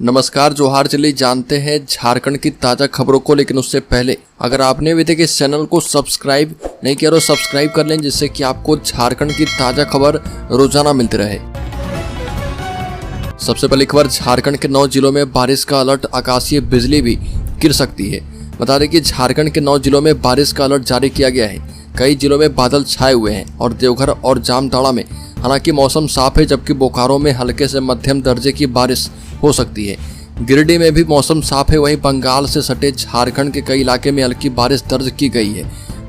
नमस्कार, जोहार। चलिए जानते हैं झारखंड की ताज़ा खबरों को, लेकिन उससे पहले अगर आपने अभी तक इस चैनल को सब्सक्राइब नहीं किया तो सब्सक्राइब कर लें, जिससे कि आपको झारखंड की ताज़ा खबर रोजाना मिलती रहे। सबसे पहली खबर, झारखंड के 9 जिलों में बारिश का अलर्ट, आकाशीय बिजली भी गिर सकती है। बता दें कि झारखंड के 9 जिलों में बारिश का अलर्ट जारी किया गया है। कई जिलों में बादल छाए हुए हैं और देवघर और जामताड़ा में हालांकि मौसम साफ है, जबकि बोकारो में हल्के से मध्यम दर्जे की बारिश हो सकती है। गिरिडीह में भी मौसम साफ है। वहीं बंगाल से सटे झारखंड के कई इलाके में हल्की बारिश दर्ज की गई है।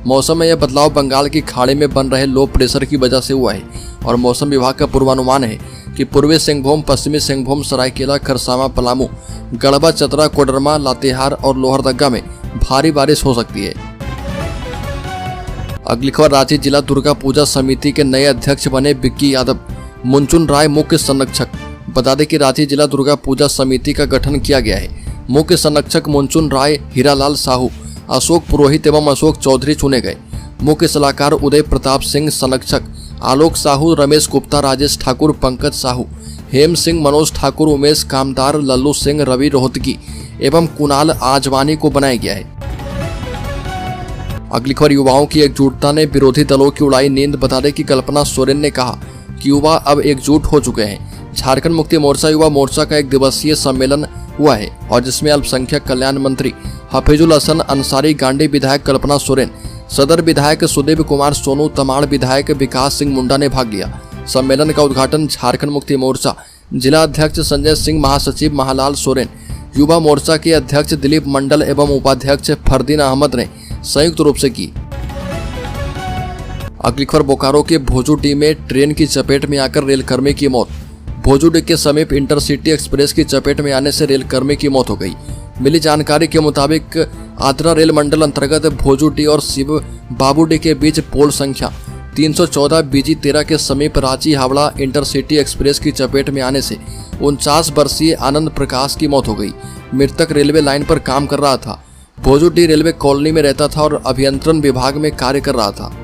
मौसम में यह बदलाव बंगाल की खाड़ी में बन रहे लो प्रेशर की वजह से हुआ है और मौसम विभाग का पूर्वानुमान है कि पूर्वी सिंहभूम, पश्चिमी सिंहभूम, सरायकेला, खरसावां, पलामू, गढ़वा, चतरा, कोडरमा, लातेहार और लोहरदगा में भारी बारिश हो सकती है। अगली खबर, रांची जिला दुर्गा पूजा समिति के नए अध्यक्ष बने विक्की यादव, मुंचुन राय मुख्य संरक्षक। बता दें कि रांची जिला दुर्गा पूजा समिति का गठन किया गया है। मुख्य संरक्षक मुंचुन राय, हीरालाल साहू, अशोक पुरोहित एवं अशोक चौधरी चुने गए। मुख्य सलाहकार उदय प्रताप सिंह, संरक्षक आलोक साहू, रमेश गुप्ता, राजेश ठाकुर, पंकज साहू, हेम सिंह, मनोज ठाकुर, उमेश कामदार, लल्लू सिंह, रवि रोहतगी एवं कुणाल आजवानी को बनाया गया है। अगली खबर, युवाओं की एकजुटता ने विरोधी दलों की उड़ाई नींद। बता दें कि कल्पना सोरेन ने कहा कि युवा अब एकजुट हो चुके हैं। झारखंड मुक्ति मोर्चा युवा मोर्चा का 1 दिवसीय सम्मेलन हुआ है और जिसमें अल्पसंख्यक कल्याण मंत्री हफीजुल हसन अंसारी, गांडी विधायक कल्पना सोरेन, सदर विधायक सुदेव कुमार सोनू, तमाड़ विधायक विकास सिंह मुंडा ने भाग लिया। सम्मेलन का उद्घाटन झारखंड मुक्ति मोर्चा जिला अध्यक्ष संजय सिंह, महासचिव महालाल सोरेन, युवा मोर्चा के अध्यक्ष दिलीप मंडल एवं उपाध्यक्ष फरदीन अहमद ने संयुक्त रूप से की। अगली खबर, बोकारो के भोजूडी में ट्रेन की चपेट में आकर रेलकर्मी की मौत। भोजूडी के समीप इंटरसिटी एक्सप्रेस की चपेट में आने से रेलकर्मी की मौत हो गई। मिली जानकारी के मुताबिक आद्रा रेल मंडल अंतर्गत भोजूडी और शिव बाबूडी के बीच पोल संख्या 314 BG13 के समीप रांची हावड़ा इंटरसिटी एक्सप्रेस की चपेट में आने से 49 वर्षीय आनंद प्रकाश की मौत हो गई। मृतक रेलवे लाइन पर काम कर रहा था। भोजूडी रेलवे कॉलोनी में रहता था और अभियंत्रण विभाग में कार्य कर रहा था।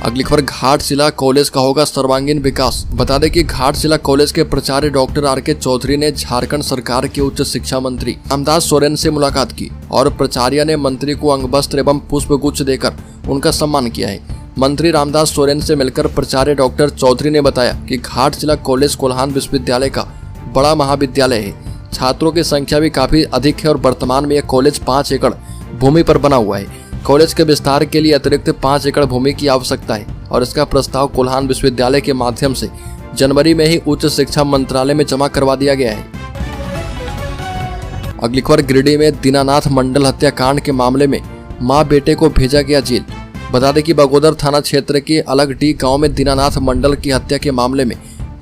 अगली खबर, घाटशिला कॉलेज का होगा सर्वांगीण विकास। बता दें कि घाटशिला कॉलेज के प्राचार्य डॉक्टर RK चौधरी ने झारखंड सरकार के उच्च शिक्षा मंत्री रामदास सोरेन से मुलाकात की और प्राचार्य ने मंत्री को अंगवस्त्र एवं पुष्पगुच्छ देकर उनका सम्मान किया है। मंत्री रामदास सोरेन से मिलकर प्राचार्य डॉक्टर चौधरी ने बताया कि घाटशिला कॉलेज कोल्हान विश्वविद्यालय का बड़ा महाविद्यालय है। छात्रों की संख्या भी काफी अधिक है और वर्तमान में यह कॉलेज 5 एकड़ भूमि पर बना हुआ है। कॉलेज के विस्तार के लिए अतिरिक्त 5 एकड़ भूमि की आवश्यकता है और इसका प्रस्ताव कोल्हान विश्वविद्यालय के माध्यम से जनवरी में ही उच्च शिक्षा मंत्रालय में जमा करवा दिया गया है। अगली खबर, गिरिडीह में दीनानाथ मंडल हत्याकांड के मामले में मां बेटे को भेजा गया जेल। बता दें कि बगोदर थाना क्षेत्र के अलगडी गांव में दीनानाथ मंडल की हत्या के मामले में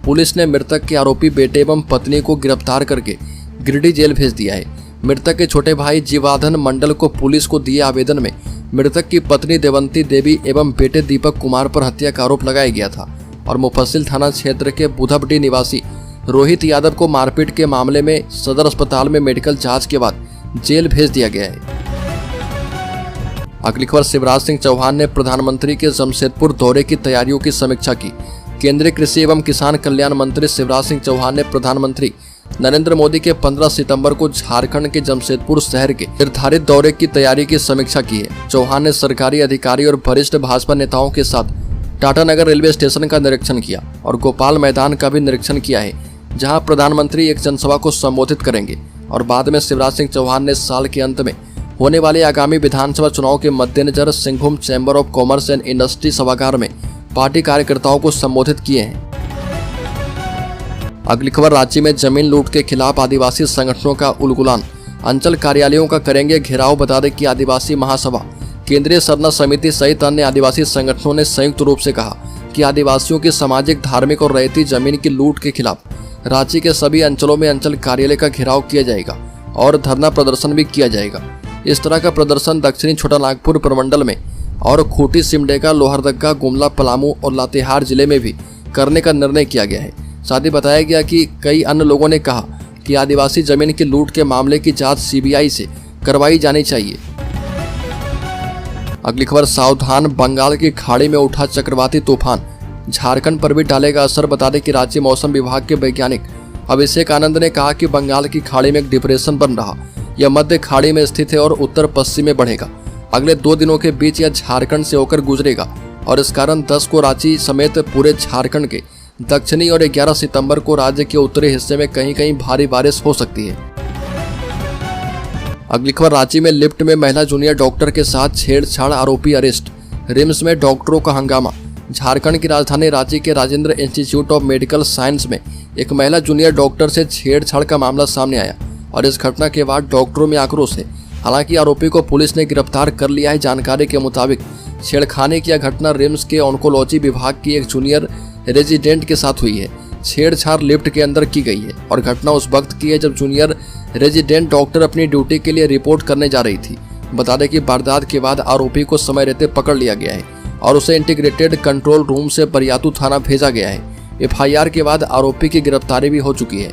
पुलिस ने मृतक के आरोपी बेटे एवं पत्नी को गिरफ्तार करके गिरिडीह जेल भेज दिया है। मृतक के छोटे भाई जीवाधन मंडल को पुलिस को दिए आवेदन में मृतक की पत्नी देवंती देवी एवं बेटे दीपक कुमार पर हत्या का आरोप लगाया गया था और मुफस्सिल थाना क्षेत्र के बुधबडी निवासी रोहित यादव को मारपीट के मामले में सदर अस्पताल में मेडिकल जांच के बाद जेल भेज दिया गया है। अगली खबर, शिवराज सिंह चौहान ने प्रधानमंत्री के जमशेदपुर दौरे की तैयारियों की समीक्षा की। केंद्रीय कृषि एवं किसान कल्याण मंत्री शिवराज सिंह चौहान ने प्रधानमंत्री नरेंद्र मोदी के 15 सितंबर को झारखंड के जमशेदपुर शहर के निर्धारित दौरे की तैयारी की समीक्षा की है। चौहान ने सरकारी अधिकारी और वरिष्ठ भाजपा नेताओं के साथ टाटानगर रेलवे स्टेशन का निरीक्षण किया और गोपाल मैदान का भी निरीक्षण किया है, जहां प्रधानमंत्री एक जनसभा को संबोधित करेंगे और बाद में शिवराज सिंह चौहान ने साल के अंत में होने वाले आगामी विधानसभा चुनाव के मद्देनजर Singhbhum chamber of commerce and industry सभागार में पार्टी कार्यकर्ताओं को संबोधित किए हैं। अगली खबर, रांची में जमीन लूट के खिलाफ आदिवासी संगठनों का उलगुलान, अंचल कार्यालयों का करेंगे घेराव। बता दें कि आदिवासी महासभा, केंद्रीय सरना समिति सहित अन्य आदिवासी संगठनों ने संयुक्त रूप से कहा कि आदिवासियों की सामाजिक, धार्मिक और रैयती जमीन की लूट के खिलाफ रांची के सभी अंचलों में अंचल कार्यालय का घेराव किया जाएगा और धरना प्रदर्शन भी किया जाएगा। इस तरह का प्रदर्शन दक्षिणी छोटा नागपुर प्रमंडल में और खूंटी, सिमडेगा, लोहरदगा, गुमला, पलामू और लातेहार जिले में भी करने का निर्णय किया गया है। साथ ही बताया गया कि कई अन्य लोगों ने कहा कि आदिवासी जमीन की लूट के मामले की जांच CBI से करवाई जानी चाहिए। अगली खबर, सावधान, बंगाल की खाड़ी में उठा चक्रवाती तूफान, झारखंड पर भी डालेगा असर। बता दें कि राज्य मौसम विभाग के वैज्ञानिक अभिषेक आनंद ने कहा कि बंगाल की खाड़ी में एक डिप्रेशन बन रहा, यह मध्य खाड़ी में स्थित है और उत्तर पश्चिम में बढ़ेगा। अगले 2 दिनों के बीच यह झारखंड से होकर गुजरेगा और इस कारण 10 को रांची समेत पूरे झारखंड के दक्षिणी और 11 सितंबर को राज्य के उत्तरी हिस्से में कहीं कहीं भारी बारिश हो सकती है। अगली खबर, रांची में लिफ्ट में महिला जूनियर डॉक्टर के साथ छेड़छाड़, आरोपी अरेस्ट। रिम्स में डॉक्टरों का हंगामा। झारखंड की राजधानी रांची के Rajendra institute of medical science में एक महिला जूनियर डॉक्टर से छेड़छाड़ का मामला सामने आया और इस घटना के बाद डॉक्टरों में आक्रोश है। हालांकि आरोपी को पुलिस ने गिरफ्तार कर लिया है। जानकारी के मुताबिक छेड़खानी की यह घटना रिम्स के ऑन्कोलॉजी विभाग की एक जूनियर रेजिडेंट के साथ हुई है। छेड़छाड़ लिफ्ट के अंदर की गई है और घटना उस वक्त की है जब जूनियर रेजिडेंट डॉक्टर अपनी ड्यूटी के लिए रिपोर्ट करने जा रही थी। बता दें कि वारदात के बाद आरोपी को समय रहते पकड़ लिया गया है और उसे इंटीग्रेटेड कंट्रोल रूम से बरियातू थाना भेजा गया है। एफआईआर के बाद आरोपी की गिरफ्तारी भी हो चुकी है।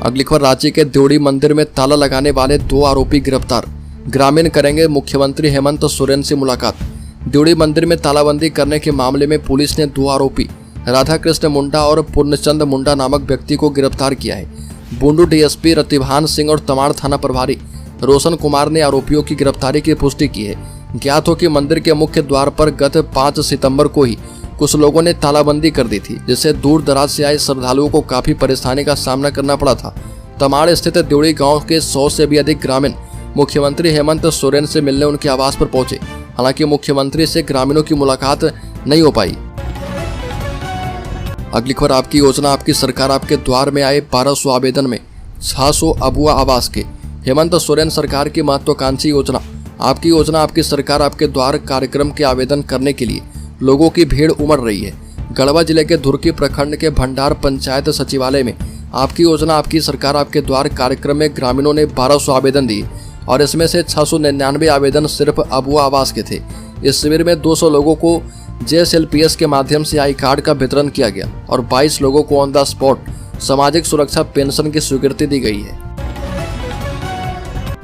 अगली खबर, रांची के देवड़ी मंदिर में ताला लगाने वाले 2 आरोपी गिरफ्तार। ग्रामीण करेंगे मुख्यमंत्री हेमंत सोरेन से मुलाकात। देवड़ी मंदिर में तालाबंदी करने के मामले में पुलिस ने 2 आरोपी राधाकृष्ण मुंडा और पूर्णचंद मुंडा नामक व्यक्ति को गिरफ्तार किया है। बुंडू डीएसपी रतिभान सिंह और तमाड़ थाना प्रभारी रोशन कुमार ने आरोपियों की गिरफ्तारी की पुष्टि की है। ज्ञात हो कि मंदिर के मुख्य द्वार पर गत 5 सितंबर को ही कुछ लोगों ने तालाबंदी कर दी थी, जिससे दूर दराज से आए श्रद्धालुओं को काफी परेशानी का सामना करना पड़ा था। तमाड़ स्थित देवड़ी गांव के 100 से भी अधिक ग्रामीण मुख्यमंत्री हेमंत सोरेन से मिलने उनके आवास पर पहुंचे। हालांकि मुख्यमंत्री से ग्रामीणों की मुलाकात नहीं हो पाई। अगली खबर, आपकी योजना आपकी सरकार आपके द्वार में आए 1200 आवेदन में 600 अबुआ आवास के। हेमंत सोरेन सरकार की महत्वाकांक्षी योजना आपकी सरकार आपके द्वार कार्यक्रम के आवेदन करने के लिए लोगों की भीड़ उमड़ रही है। गढ़वा जिले के धुरकी प्रखंड के भंडार पंचायत सचिवालय में आपकी योजना आपकी सरकार आपके द्वार कार्यक्रम में ग्रामीणों ने 1200 आवेदन दिए और इसमें से 699 आवेदन सिर्फ अबुआ आवास के थे। इस शिविर में 200 लोगों को JSLPS के माध्यम से आई कार्ड का वितरण किया गया और 22 लोगों को ऑन द स्पॉट सामाजिक सुरक्षा पेंशन की स्वीकृति दी गई है।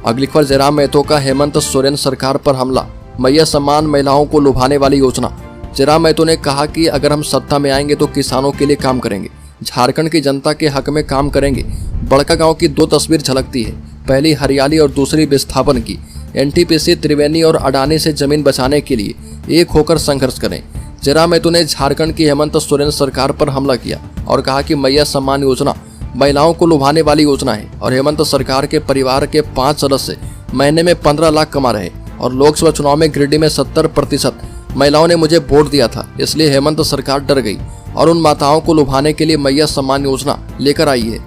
अगली खबर, जयराम महतो का हेमंत सोरेन सरकार पर हमला। मैया सम्मान महिलाओं को लुभाने वाली योजना। जयराम महतो ने कहा कि अगर हम सत्ता में आएंगे तो किसानों के लिए काम करेंगे, झारखंड की जनता के हक में काम करेंगे। बड़का गांव की 2 तस्वीर झलकती है, पहली हरियाली और दूसरी विस्थापन की। NTPC त्रिवेणी और अडानी से जमीन बचाने के लिए एक होकर संघर्ष करें। जयराम महतो ने झारखंड की हेमंत सोरेन सरकार पर हमला किया और कहा कि मैया सम्मान योजना महिलाओं को लुभाने वाली योजना है और हेमंत सरकार के परिवार के 5 सदस्य महीने में 15 लाख कमा रहे और लोकसभा चुनाव में गिरिडीह में 70% महिलाओं ने मुझे वोट दिया था, इसलिए हेमंत सरकार डर गई और उन माताओं को लुभाने के लिए मैया सम्मान योजना लेकर आई है।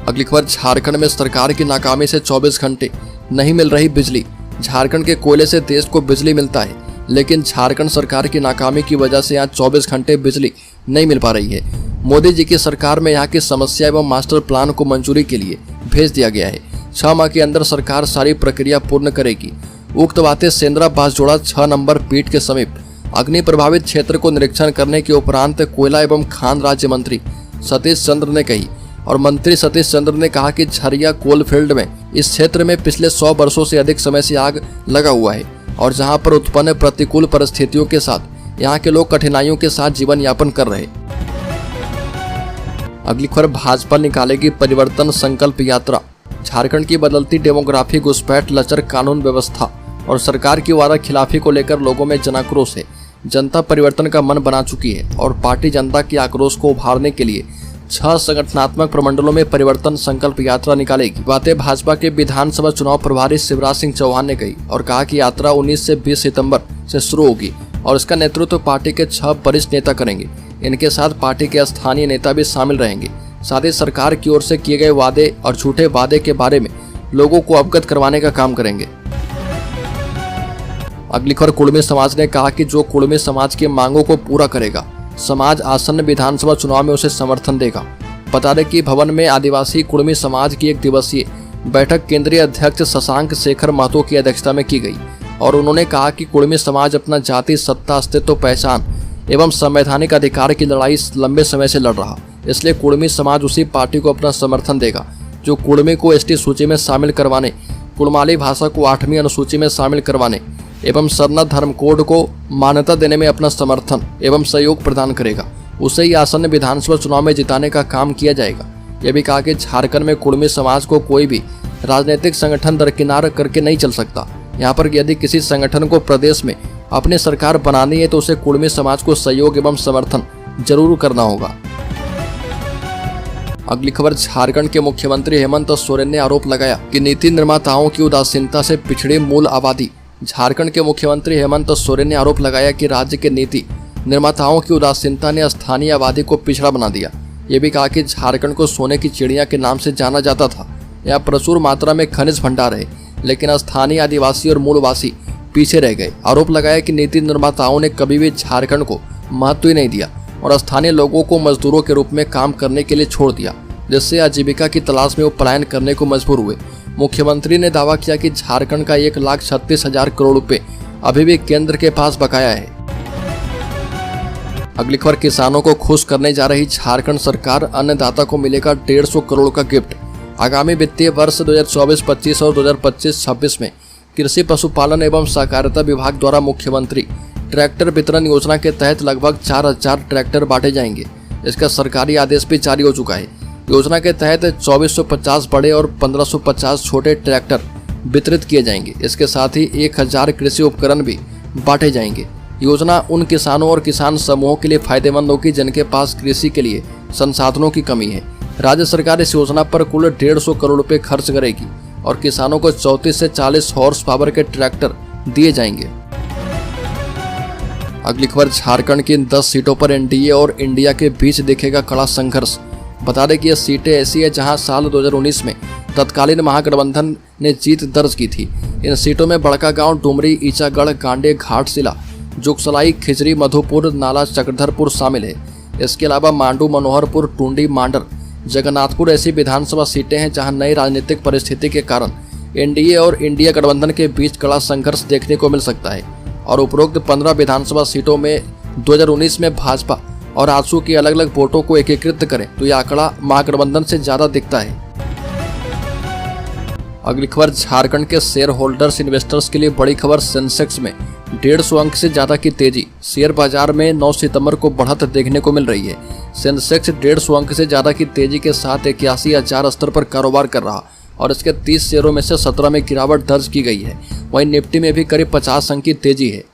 अगली खबर, झारखंड में सरकार की नाकामी से 24 घंटे नहीं मिल रही बिजली। झारखंड के कोयले से देश को बिजली मिलता है, लेकिन झारखंड सरकार की नाकामी की वजह से यहाँ 24 घंटे बिजली नहीं मिल पा रही है। मोदी जी की सरकार में यहाँ की समस्या एवं मास्टर प्लान को मंजूरी के लिए भेज दिया गया है। 6 माह के अंदर सरकार सारी प्रक्रिया पूर्ण करेगी। उक्त बातें सेंद्रा बांसजोड़ा 6 नंबर पीठ के समीप अग्नि प्रभावित क्षेत्र को निरीक्षण करने के उपरांत कोयला एवं खान राज्य मंत्री सतीश चंद्र ने कही और मंत्री सतीश चंद्र ने कहा कि झरिया कोल फील्ड में इस क्षेत्र में पिछले 100 वर्षों से अधिक समय से आग लगा हुआ है और जहां पर उत्पन्न प्रतिकूल परिस्थितियों के साथ यहाँ के लोग कठिनाइयों के साथ जीवन यापन कर रहे। अगली खबर, भाजपा निकालेगी परिवर्तन संकल्प यात्रा। झारखंड की बदलती डेमोग्राफी, घुसपैठ, लचर कानून व्यवस्था और सरकार की वादा खिलाफी को लेकर लोगों में जनाक्रोश है। जनता परिवर्तन का मन बना चुकी है और पार्टी जनता की आक्रोश को उभारने के लिए 6 संगठनात्मक प्रमंडलों में परिवर्तन संकल्प यात्रा निकालेगी। बातें भाजपा के विधानसभा चुनाव प्रभारी शिवराज सिंह चौहान ने कही और कहा कि यात्रा 19 से 20 सितंबर से शुरू होगी और इसका नेतृत्व पार्टी के 6 वरिष्ठ नेता करेंगे। इनके साथ पार्टी के स्थानीय नेता भी शामिल रहेंगे। साथ ही सरकार की ओर से किए गए वादे और झूठे वादे के बारे में लोगों को अवगत करवाने का काम करेंगे। अगली खबर, कुड़मी समाज ने कहा कि जो कुड़मी समाज की मांगों को पूरा करेगा, समाज आसन्न विधानसभा चुनाव में उसे समर्थन देगा। बता दें कि भवन में आदिवासी कुड़मी समाज की 1 दिवसीय बैठक केंद्रीय अध्यक्ष शशांक शेखर महतो की अध्यक्षता में की गई और उन्होंने कहा कि कुड़मी समाज अपना जाति, सत्ता, अस्तित्व, पहचान एवं संवैधानिक अधिकार की लड़ाई लंबे समय से लड़ रहा, इसलिए कुड़मी समाज उसी पार्टी को अपना समर्थन देगा जो कुड़मी को ST सूची में शामिल करवाने, कुड़माली भाषा को 8वीं अनुसूची में शामिल करवाने एवं सरना धर्म कोड को मान्यता देने में अपना समर्थन एवं सहयोग प्रदान करेगा। उसे ही आसन्न विधानसभा चुनाव में जिताने का काम किया जाएगा। यह भी कहा कि झारखंड में कुर्मी समाज को कोई भी राजनीतिक संगठन दरकिनार करके नहीं चल सकता। यहाँ पर यदि किसी संगठन को प्रदेश में अपनी सरकार बनानी है तो उसे कुर्मी समाज को सहयोग एवं समर्थन जरूर करना होगा। अगली खबर, झारखंड के मुख्यमंत्री हेमंत सोरेन ने आरोप लगाया कि नीति निर्माताओं की उदासीनता से पिछड़ी मूल आबादी। झारखंड के मुख्यमंत्री हेमंत सोरेन ने आरोप लगाया कि राज्य के नीति निर्माताओं की उदासीनता ने स्थानीय आबादी को पिछड़ा बना दिया। ये भी कहा कि झारखंड को सोने की चिड़िया के नाम से जाना जाता था। यहाँ प्रचुर मात्रा में खनिज भंडार है, लेकिन स्थानीय आदिवासी और मूलवासी पीछे रह गए। आरोप लगाया कि नीति निर्माताओं ने कभी भी झारखंड को महत्व ही नहीं दिया और स्थानीय लोगों को मजदूरों के रूप में काम करने के लिए छोड़ दिया, जिससे आजीविका की तलाश में वो पलायन करने को मजबूर हुए। मुख्यमंत्री ने दावा किया कि झारखंड का 1,36,000 करोड़ रुपए अभी भी केंद्र के पास बकाया है। अगली खबर, किसानों को खुश करने जा रही झारखंड सरकार, अन्नदाता को मिलेगा 150 करोड़ का गिफ्ट। आगामी वित्तीय वर्ष 2024-25 और 2025-26 में कृषि पशुपालन एवं सहकारिता विभाग द्वारा मुख्यमंत्री ट्रैक्टर वितरण योजना के तहत लगभग 4,000 ट्रैक्टर बांटे जाएंगे। इसका सरकारी आदेश भी जारी हो चुका है। योजना के तहत 2,450 बड़े और 1,550 छोटे ट्रैक्टर वितरित किए जाएंगे। इसके साथ ही 1,000 कृषि उपकरण भी बांटे जाएंगे। योजना उन किसानों और किसान समूहों के लिए फायदेमंद होगी जिनके पास कृषि के लिए संसाधनों की कमी है। राज्य सरकार इस योजना पर कुल 150 करोड़ रुपए खर्च करेगी और किसानों को 34 से 40 हॉर्स पावर के ट्रैक्टर दिए जाएंगे। अगली खबर, झारखंड की 10 सीटों पर एनडीए और इंडिया के बीच दिखेगा कड़ा संघर्ष। बता दें कि ये सीटें ऐसी है जहां साल 2019 में तत्कालीन महागठबंधन ने जीत दर्ज की थी। इन सीटों में बड़कागांव, डुमरी, ईचागढ़, गांडे, घाटशिला, जुगसलाई, खिजरी, मधुपुर, नाला, चक्रधरपुर शामिल है। इसके अलावा मांडू, मनोहरपुर, टुंडी, मांडर, जगन्नाथपुर ऐसी विधानसभा सीटें हैं जहां नई राजनीतिक परिस्थिति के कारण एनडीए और इंडिया गठबंधन के बीच कड़ा संघर्ष देखने को मिल सकता है। और उपरोक्त 15 विधानसभा सीटों में 2019 में भाजपा और आजसू की अलग अलग वोटों को एकीकृत करें तो यह आंकड़ा महागठबंधन से ज्यादा दिखता है। अगली खबर, झारखंड के शेयर होल्डर्स इन्वेस्टर्स के लिए बड़ी खबर। सेंसेक्स में 150 अंक से ज्यादा की तेजी। शेयर बाजार में 9 सितंबर को बढ़त देखने को मिल रही है। सेंसेक्स 150 अंक से ज्यादा की तेजी के साथ 81,000 स्तर पर कारोबार कर रहा और इसके 30 शेयरों में से 17 में गिरावट दर्ज की गई है। वहीं निफ्टी में भी करीब 50 अंक की तेजी है।